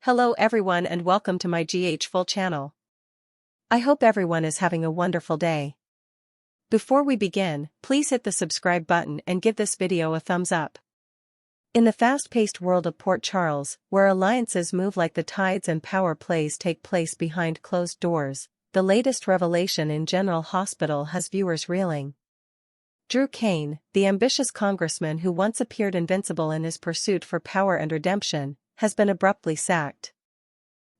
Hello everyone and welcome to my GH Full channel. I hope everyone is having a wonderful day. Before we begin, please hit the subscribe button and give this video a thumbs up. In the fast-paced world of Port Charles, where alliances move like the tides and power plays take place behind closed doors, the latest revelation in General Hospital has viewers reeling. Cain, the ambitious congressman who once appeared invincible in his pursuit for power and redemption, has been abruptly sacked.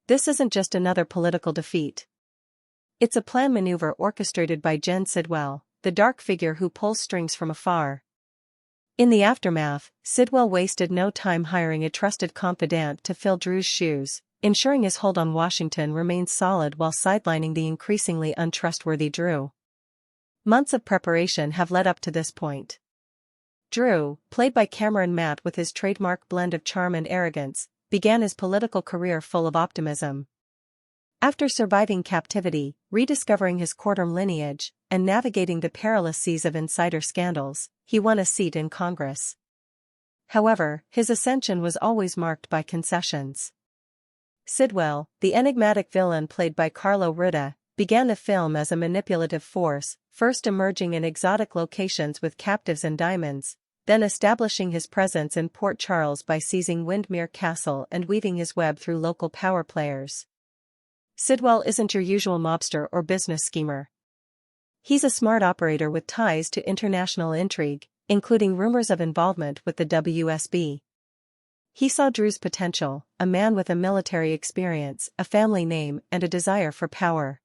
This isn't just another political defeat. It's a planned maneuver orchestrated by Jen Sidwell, the dark figure who pulls strings from afar. In the aftermath, Sidwell wasted no time hiring a trusted confidant to fill Drew's shoes, ensuring his hold on Washington remains solid while sidelining the increasingly untrustworthy Drew. Months of preparation have led up to this point. Drew, played by Cameron Matt with his trademark blend of charm and arrogance, began his political career full of optimism. After surviving captivity, rediscovering his courtroom lineage, and navigating the perilous seas of insider scandals, he won a seat in Congress. However, his ascension was always marked by concessions. Sidwell, the enigmatic villain played by Carlo Ruda, began the film as a manipulative force, first emerging in exotic locations with captives and diamonds, then establishing his presence in Port Charles by seizing Windermere Castle and weaving his web through local power players. Sidwell isn't your usual mobster or business schemer. He's a smart operator with ties to international intrigue, including rumors of involvement with the WSB. He saw Drew's potential, a man with a military experience, a family name, and a desire for power.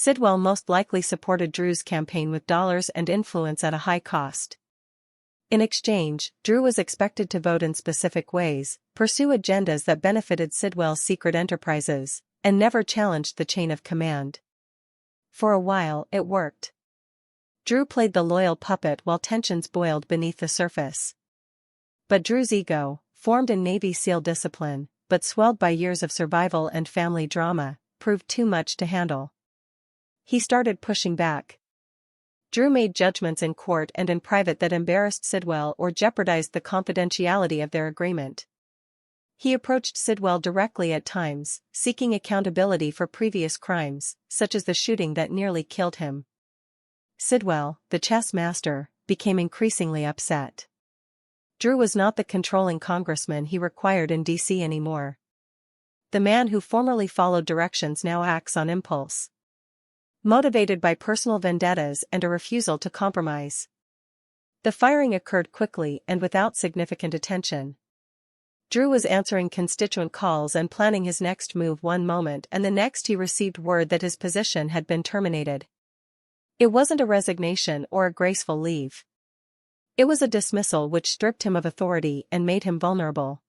Sidwell most likely supported Drew's campaign with dollars and influence at a high cost. In exchange, Drew was expected to vote in specific ways, pursue agendas that benefited Sidwell's secret enterprises, and never challenged the chain of command. For a while, it worked. Drew played the loyal puppet while tensions boiled beneath the surface. But Drew's ego, formed in Navy SEAL discipline, but swelled by years of survival and family drama, proved too much to handle. He started pushing back. Drew made judgments in court and in private that embarrassed Sidwell or jeopardized the confidentiality of their agreement. He approached Sidwell directly at times, seeking accountability for previous crimes, such as the shooting that nearly killed him. Sidwell, the chess master, became increasingly upset. Drew was not the controlling congressman he required in D.C. anymore. The man who formerly followed directions now acts on impulse, motivated by personal vendettas and a refusal to compromise. The firing occurred quickly and without significant attention. Drew was answering constituent calls and planning his next move one moment, and the next he received word that his position had been terminated. It wasn't a resignation or a graceful leave. It was a dismissal which stripped him of authority and made him vulnerable.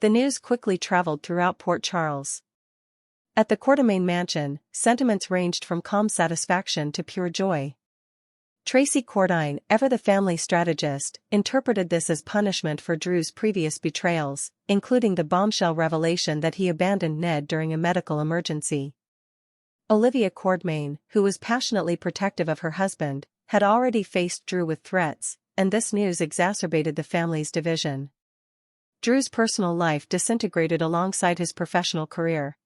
The news quickly traveled throughout Port Charles. At the Quartermain mansion, sentiments ranged from calm satisfaction to pure joy. Tracy Cordine, ever the family strategist, interpreted this as punishment for Drew's previous betrayals, including the bombshell revelation that he abandoned Ned during a medical emergency. Olivia Cordmain, who was passionately protective of her husband, had already faced Drew with threats, and this news exacerbated the family's division. Drew's personal life disintegrated alongside his professional career.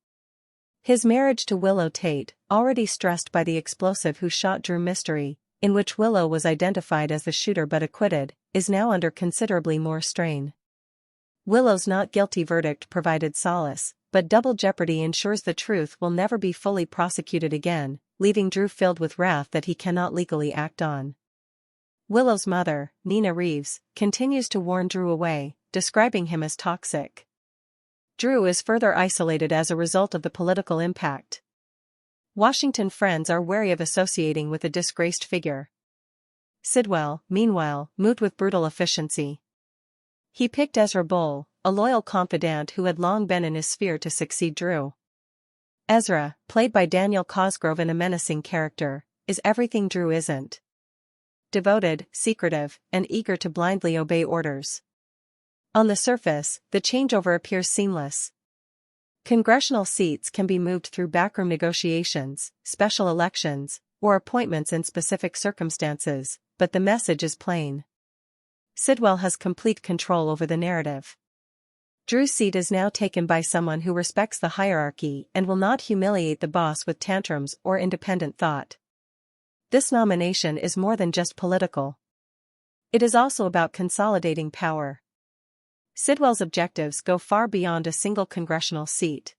His marriage to Willow Tate, already stressed by the explosive who shot Drew mystery, in which Willow was identified as the shooter but acquitted, is now under considerably more strain. Willow's not guilty verdict provided solace, but double jeopardy ensures the truth will never be fully prosecuted again, leaving Drew filled with wrath that he cannot legally act on. Willow's mother, Nina Reeves, continues to warn Drew away, describing him as toxic. Drew is further isolated as a result of the political impact. Washington friends are wary of associating with a disgraced figure. Sidwell, meanwhile, moved with brutal efficiency. He picked Ezra Bole, a loyal confidant who had long been in his sphere to succeed Drew. Ezra, played by Daniel Cosgrove in a menacing character, is everything Drew isn't. Devoted, secretive, and eager to blindly obey orders. On the surface, the changeover appears seamless. Congressional seats can be moved through backroom negotiations, special elections, or appointments in specific circumstances, but the message is plain. Sidwell has complete control over the narrative. Drew's seat is now taken by someone who respects the hierarchy and will not humiliate the boss with tantrums or independent thought. This nomination is more than just political. It is also about consolidating power. Sidwell's objectives go far beyond a single congressional seat.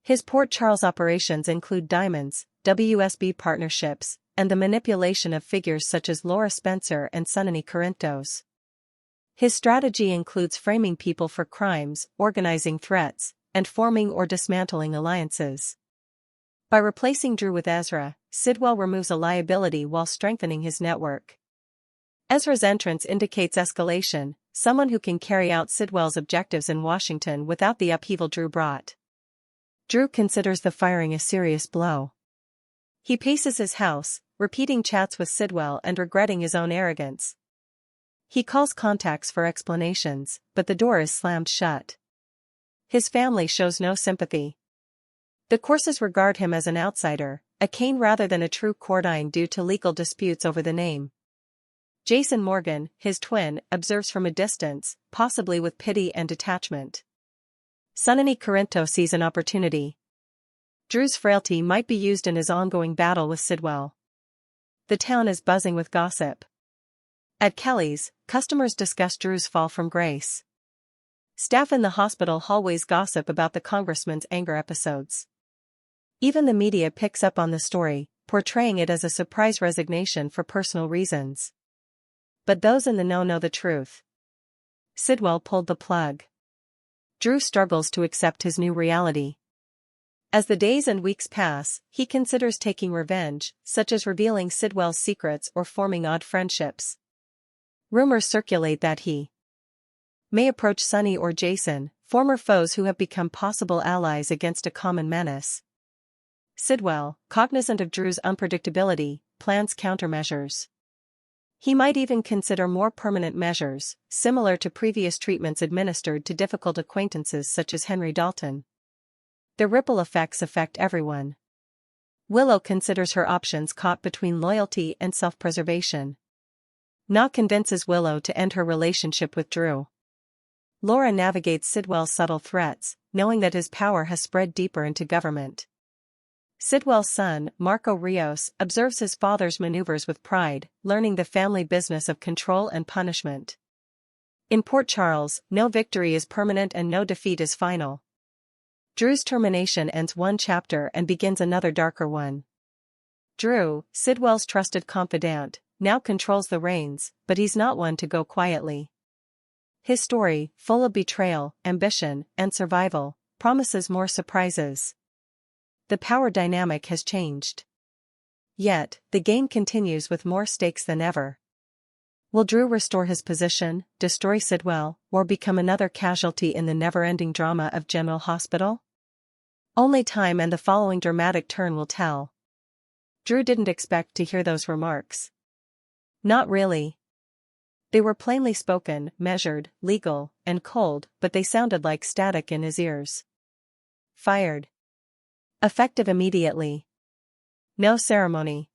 His Port Charles operations include diamonds, WSB partnerships, and the manipulation of figures such as Laura Spencer and Sonny Corinthos. His strategy includes framing people for crimes, organizing threats, and forming or dismantling alliances. By replacing Drew with Ezra, Sidwell removes a liability while strengthening his network. Ezra's entrance indicates escalation, someone who can carry out Sidwell's objectives in Washington without the upheaval Drew brought. Drew considers the firing a serious blow. He paces his house, repeating chats with Sidwell and regretting his own arrogance. He calls contacts for explanations, but the door is slammed shut. His family shows no sympathy. The Courses regard him as an outsider, a Cain rather than a true Cordine due to legal disputes over the name. Jason Morgan, his twin, observes from a distance, possibly with pity and detachment. Sonny Corinthos sees an opportunity. Drew's frailty might be used in his ongoing battle with Sidwell. The town is buzzing with gossip. At Kelly's, customers discuss Drew's fall from grace. Staff in the hospital hallways gossip about the congressman's anger episodes. Even the media picks up on the story, portraying it as a surprise resignation for personal reasons. But those in the know the truth. Sidwell pulled the plug. Drew struggles to accept his new reality. As the days and weeks pass, he considers taking revenge, such as revealing Sidwell's secrets or forming odd friendships. Rumors circulate that he may approach Sonny or Jason, former foes who have become possible allies against a common menace. Sidwell, cognizant of Drew's unpredictability, plans countermeasures. He might even consider more permanent measures, similar to previous treatments administered to difficult acquaintances such as Henry Dalton. The ripple effects affect everyone. Willow considers her options caught between loyalty and self-preservation. Knock convinces Willow to end her relationship with Drew. Laura navigates Sidwell's subtle threats, knowing that his power has spread deeper into government. Sidwell's son, Marco Rios, observes his father's maneuvers with pride, learning the family business of control and punishment. In Port Charles, no victory is permanent and no defeat is final. Drew's termination ends one chapter and begins another darker one. Drew, Sidwell's trusted confidant, now controls the reins, but he's not one to go quietly. His story, full of betrayal, ambition, and survival, promises more surprises. The power dynamic has changed. Yet, the game continues with more stakes than ever. Will Drew restore his position, destroy Sidwell, or become another casualty in the never-ending drama of General Hospital? Only time and the following dramatic turn will tell. Drew didn't expect to hear those remarks. Not really. They were plainly spoken, measured, legal, and cold, but they sounded like static in his ears. Fired. Effective immediately. No ceremony.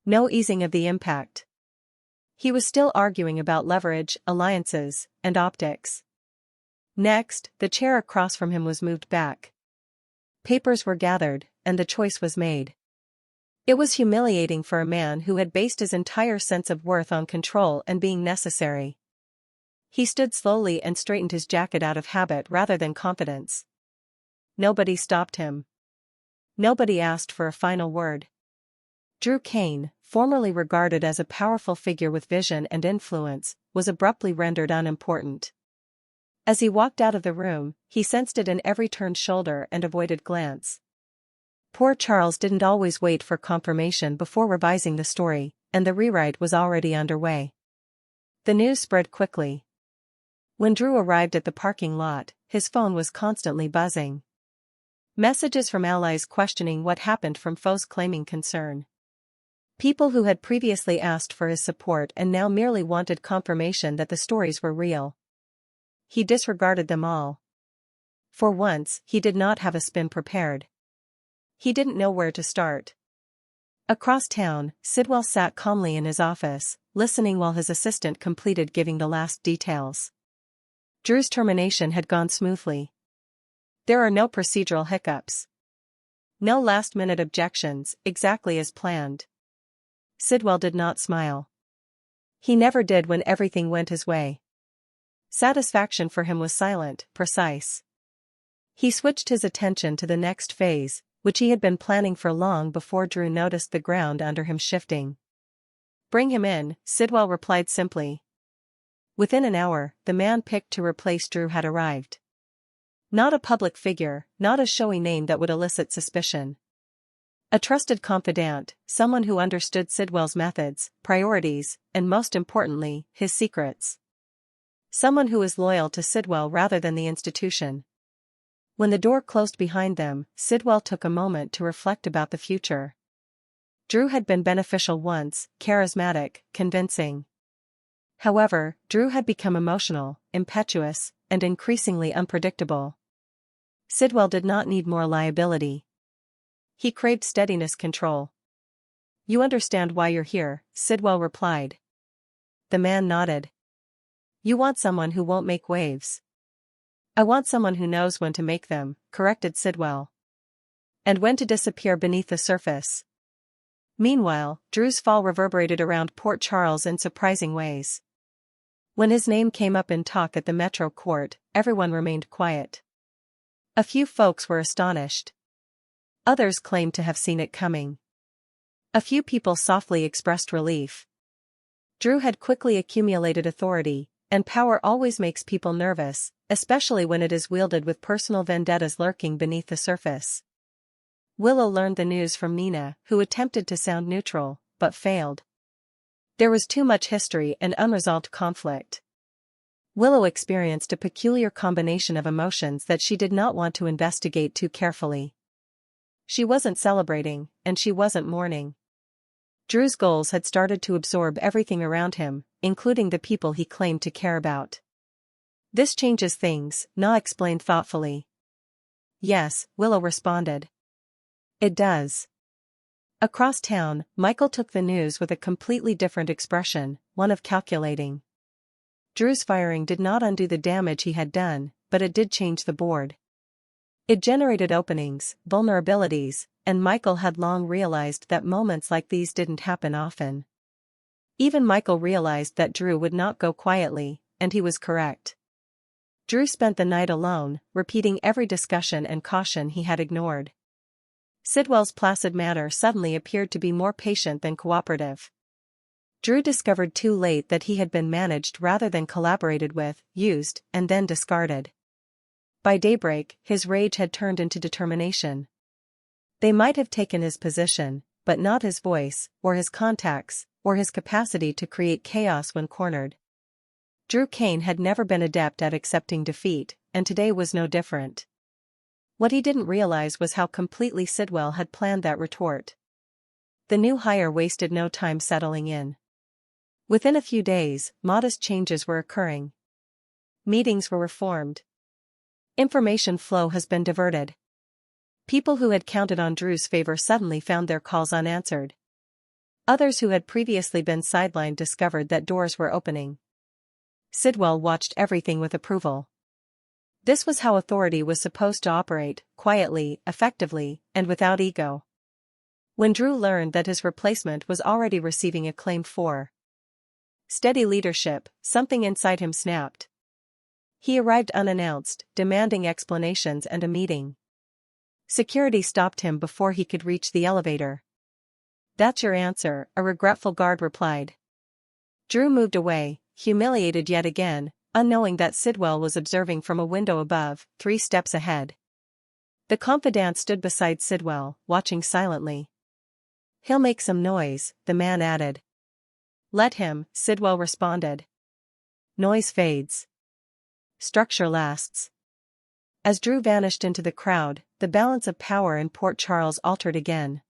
No easing of the impact. He was still arguing about leverage, alliances, and optics. Next, the chair across from him was moved back. Papers were gathered, and the choice was made. It was humiliating for a man who had based his entire sense of worth on control and being necessary. He stood slowly and straightened his jacket out of habit rather than confidence. Nobody stopped him. Nobody asked for a final word. Drew Cain, formerly regarded as a powerful figure with vision and influence, was abruptly rendered unimportant. As he walked out of the room, he sensed it in every turned shoulder and avoided glance. Poor Charles didn't always wait for confirmation before revising the story, and the rewrite was already underway. The news spread quickly. When Drew arrived at the parking lot, his phone was constantly buzzing. Messages from allies questioning what happened from foes claiming concern. People who had previously asked for his support and now merely wanted confirmation that the stories were real. He disregarded them all. For once, he did not have a spin prepared. He didn't know where to start. Across town, Sidwell sat calmly in his office, listening while his assistant completed giving the last details. Drew's termination had gone smoothly. There are no procedural hiccups. No last-minute objections, exactly as planned. Sidwell did not smile. He never did when everything went his way. Satisfaction for him was silent, precise. He switched his attention to the next phase, which he had been planning for long before Drew noticed the ground under him shifting. "Bring him in," Sidwell replied simply. Within an hour, the man picked to replace Drew had arrived. Not a public figure, not a showy name that would elicit suspicion. A trusted confidant, someone who understood Sidwell's methods, priorities, and most importantly, his secrets. Someone who was loyal to Sidwell rather than the institution. When the door closed behind them, Sidwell took a moment to reflect about the future. Drew had been beneficial once, charismatic, convincing. However, Drew had become emotional, impetuous, and increasingly unpredictable. Sidwell did not need more liability. He craved steadiness, control. "You understand why you're here," Sidwell replied. The man nodded. "You want someone who won't make waves." "I want someone who knows when to make them," corrected Sidwell. "And when to disappear beneath the surface." Meanwhile, Drew's fall reverberated around Port Charles in surprising ways. When his name came up in talk at the Metro Court, everyone remained quiet. A few folks were astonished. Others claimed to have seen it coming. A few people softly expressed relief. Drew had quickly accumulated authority, and power always makes people nervous, especially when it is wielded with personal vendettas lurking beneath the surface. Willow learned the news from Nina, who attempted to sound neutral, but failed. There was too much history and unresolved conflict. Willow experienced a peculiar combination of emotions that she did not want to investigate too carefully. She wasn't celebrating, and she wasn't mourning. Drew's goals had started to absorb everything around him, including the people he claimed to care about. "This changes things," Na explained thoughtfully. "Yes," Willow responded. "It does." Across town, Michael took the news with a completely different expression, one of calculating. Drew's firing did not undo the damage he had done, but it did change the board. It generated openings, vulnerabilities, and Michael had long realized that moments like these didn't happen often. Even Michael realized that Drew would not go quietly, and he was correct. Drew spent the night alone, repeating every discussion and caution he had ignored. Sidwell's placid manner suddenly appeared to be more patient than cooperative. Drew discovered too late that he had been managed rather than collaborated with, used, and then discarded. By daybreak, his rage had turned into determination. They might have taken his position, but not his voice, or his contacts, or his capacity to create chaos when cornered. Drew Cain had never been adept at accepting defeat, and today was no different. What he didn't realize was how completely Sidwell had planned that retort. The new hire wasted no time settling in. Within a few days, modest changes were occurring. Meetings were reformed. Information flow has been diverted. People who had counted on Drew's favor suddenly found their calls unanswered. Others who had previously been sidelined discovered that doors were opening. Sidwell watched everything with approval. This was how authority was supposed to operate, quietly, effectively, and without ego. When Drew learned that his replacement was already receiving acclaim for steady leadership, something inside him snapped. He arrived unannounced, demanding explanations and a meeting. Security stopped him before he could reach the elevator. "That's your answer," a regretful guard replied. Drew moved away, humiliated yet again, unknowing that Sidwell was observing from a window above, 3 steps ahead. The confidant stood beside Sidwell, watching silently. "He'll make some noise," the man added. "Let him," Sidwell responded. Noise fades. Structure lasts. As Drew vanished into the crowd, the balance of power in Port Charles altered again.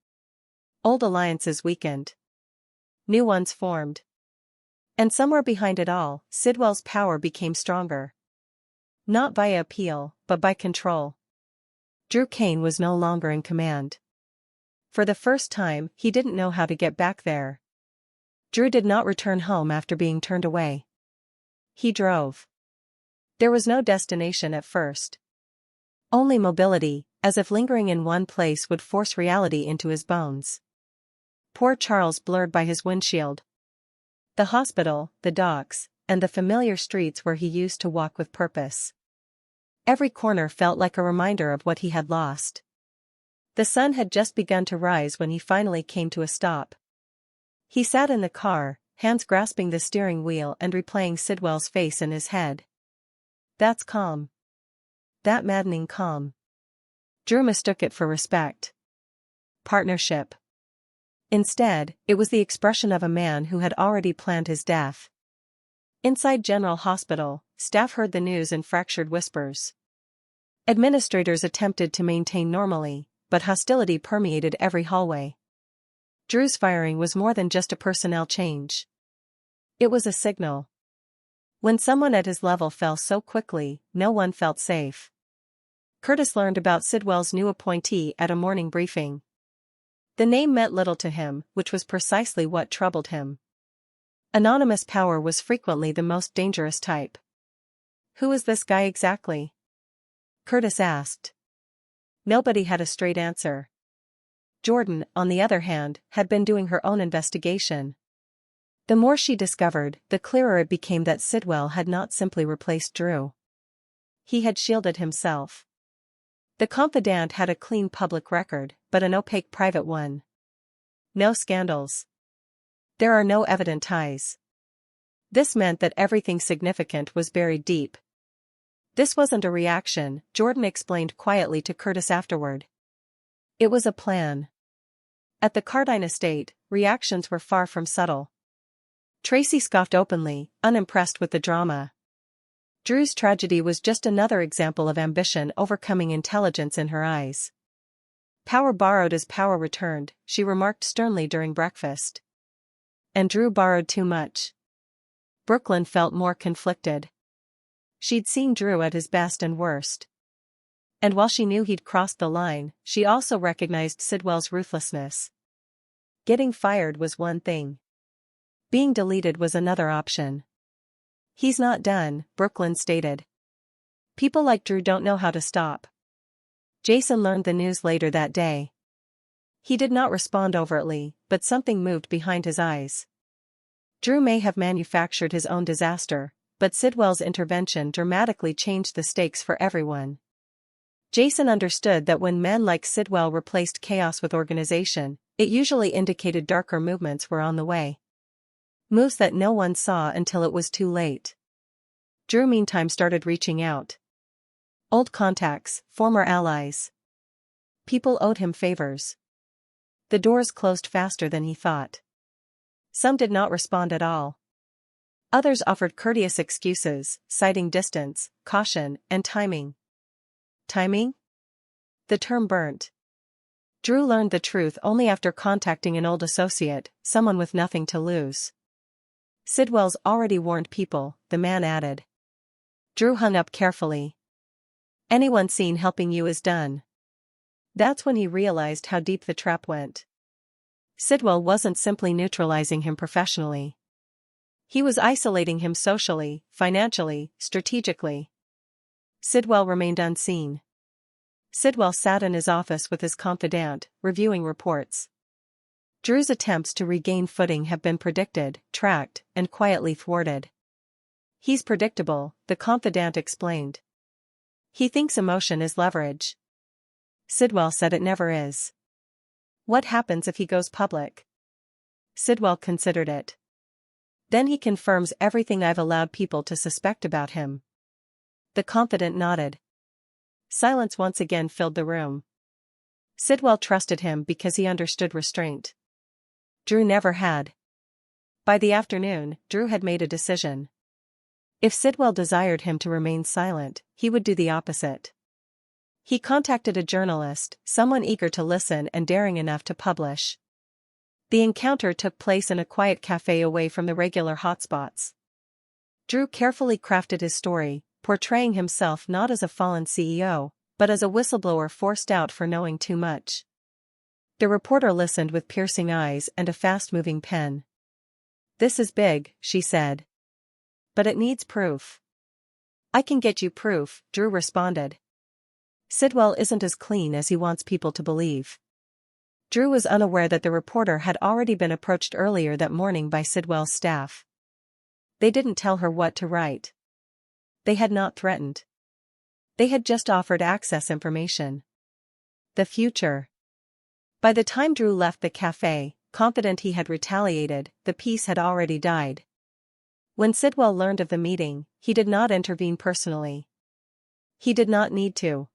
Old alliances weakened. New ones formed. And somewhere behind it all, Sidwell's power became stronger. Not via appeal, but by control. Drew Cain was no longer in command. For the first time, he didn't know how to get back there. Drew did not return home after being turned away. He drove. There was no destination at first. Only mobility, as if lingering in one place would force reality into his bones. Poor Charles blurred by his windshield. The hospital, the docks, and the familiar streets where he used to walk with purpose. Every corner felt like a reminder of what he had lost. The sun had just begun to rise when he finally came to a stop. He sat in the car, hands grasping the steering wheel and replaying Sidwell's face in his head. That's calm. That maddening calm. Drew mistook it for respect. Partnership. Instead, it was the expression of a man who had already planned his death. Inside General Hospital, staff heard the news in fractured whispers. Administrators attempted to maintain normally, but hostility permeated every hallway. Drew's firing was more than just a personnel change. It was a signal. When someone at his level fell so quickly, no one felt safe. Curtis learned about Sidwell's new appointee at a morning briefing. The name meant little to him, which was precisely what troubled him. Anonymous power was frequently the most dangerous type. Who is this guy exactly? Curtis asked. Nobody had a straight answer. Jordan, on the other hand, had been doing her own investigation. The more she discovered, the clearer it became that Sidwell had not simply replaced Drew. He had shielded himself. The confidant had a clean public record, but an opaque private one. No scandals. There are no evident ties. This meant that everything significant was buried deep. This wasn't a reaction, Jordan explained quietly to Curtis afterward. It was a plan. At the Cardine estate, reactions were far from subtle. Tracy scoffed openly, unimpressed with the drama. Drew's tragedy was just another example of ambition overcoming intelligence in her eyes. Power borrowed is power returned, she remarked sternly during breakfast. And Drew borrowed too much. Brooklyn felt more conflicted. She'd seen Drew at his best and worst. And while she knew he'd crossed the line, she also recognized Sidwell's ruthlessness. Getting fired was one thing. Being deleted was another option. He's not done, Brooklyn stated. People like Drew don't know how to stop. Jason learned the news later that day. He did not respond overtly, but something moved behind his eyes. Drew may have manufactured his own disaster, but Sidwell's intervention dramatically changed the stakes for everyone. Jason understood that when men like Sidwell replaced chaos with organization, it usually indicated darker movements were on the way. Moves that no one saw until it was too late. Drew meantime started reaching out. Old contacts, former allies. People owed him favors. The doors closed faster than he thought. Some did not respond at all. Others offered courteous excuses, citing distance, caution, and timing. Timing? The term burnt. Drew learned the truth only after contacting an old associate, someone with nothing to lose. Sidwell's already warned people, the man added. Drew hung up carefully. Anyone seen helping you is done. That's when he realized how deep the trap went. Sidwell wasn't simply neutralizing him professionally. He was isolating him socially, financially, strategically. Sidwell remained unseen. Sidwell sat in his office with his confidant, reviewing reports. Drew's attempts to regain footing have been predicted, tracked, and quietly thwarted. He's predictable, the confidant explained. He thinks emotion is leverage. Sidwell said it never is. What happens if he goes public? Sidwell considered it. Then he confirms everything I've allowed people to suspect about him. The confidant nodded. Silence once again filled the room. Sidwell trusted him because he understood restraint. Drew never had. By the afternoon, Drew had made a decision. If Sidwell desired him to remain silent, he would do the opposite. He contacted a journalist, someone eager to listen and daring enough to publish. The encounter took place in a quiet cafe away from the regular hotspots. Drew carefully crafted his story, portraying himself not as a fallen CEO, but as a whistleblower forced out for knowing too much. The reporter listened with piercing eyes and a fast-moving pen. This is big, she said. But it needs proof. I can get you proof, Drew responded. Sidwell isn't as clean as he wants people to believe. Drew was unaware that the reporter had already been approached earlier that morning by Sidwell's staff. They didn't tell her what to write. They had not threatened. They had just offered access information. The future. By the time Drew left the cafe, confident he had retaliated, the piece had already died. When Sidwell learned of the meeting, he did not intervene personally. He did not need to.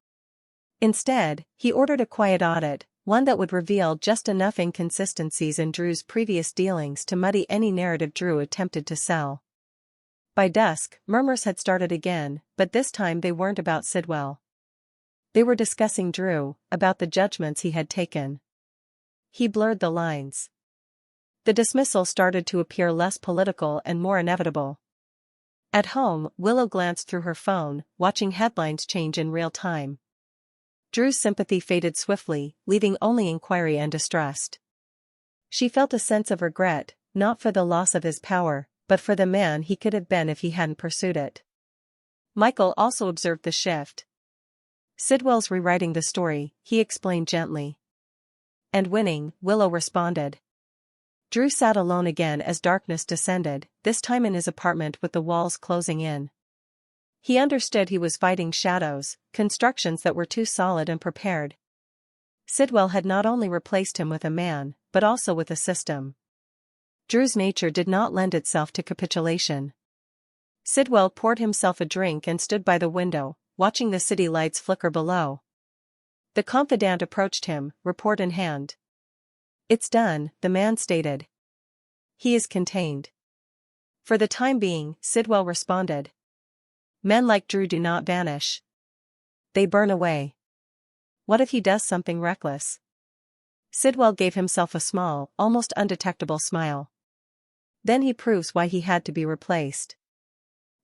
Instead, he ordered a quiet audit, one that would reveal just enough inconsistencies in Drew's previous dealings to muddy any narrative Drew attempted to sell. By dusk, murmurs had started again, but this time they weren't about Sidwell. They were discussing Drew, about the judgments he had taken. He blurred the lines. The dismissal started to appear less political and more inevitable. At home, Willow glanced through her phone, watching headlines change in real time. Drew's sympathy faded swiftly, leaving only inquiry and distrust. She felt a sense of regret, not for the loss of his power, but for the man he could have been if he hadn't pursued it. Michael also observed the shift. Sidwell's rewriting the story, he explained gently. And winning, Willow responded. Drew sat alone again as darkness descended, this time in his apartment with the walls closing in. He understood he was fighting shadows, constructions that were too solid and prepared. Sidwell had not only replaced him with a man, but also with a system. Drew's nature did not lend itself to capitulation. Sidwell poured himself a drink and stood by the window, watching the city lights flicker below. The confidant approached him, report in hand. It's done, the man stated. He is contained. For the time being, Sidwell responded. Men like Drew do not vanish. They burn away. What if he does something reckless? Sidwell gave himself a small, almost undetectable smile. Then he proves why he had to be replaced.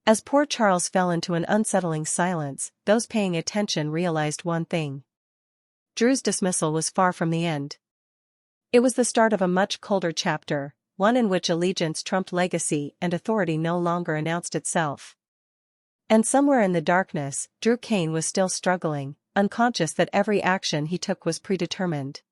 As poor Charles fell into an unsettling silence, those paying attention realized one thing. Drew's dismissal was far from the end. It was the start of a much colder chapter, one in which allegiance trumped legacy and authority no longer announced itself. And somewhere in the darkness, Cain was still struggling, unconscious that every action he took was predetermined.